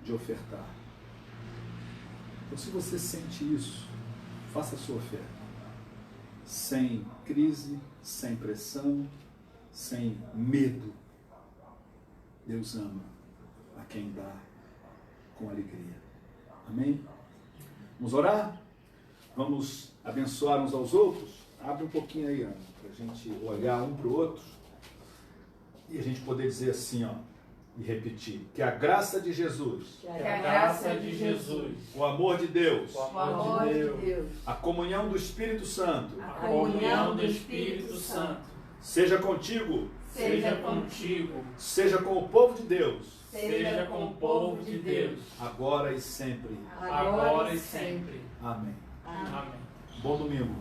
de ofertar. Então, se você sente isso, faça a sua oferta. Sem crise, sem pressão, sem medo. Deus ama a quem dá com alegria. Amém? Vamos orar? Vamos abençoar uns aos outros? Abre um pouquinho aí, Ana, para a gente olhar um para o outro e a gente poder dizer assim, ó, e repetir, que a graça de Jesus, que a graça de Jesus, o amor de Deus, a comunhão do Espírito Santo, a comunhão do Espírito Santo, seja contigo, seja contigo, seja com o povo de Deus, seja com o povo de Deus, agora e sempre. agora e sempre. Amém. Amém. Bom domingo.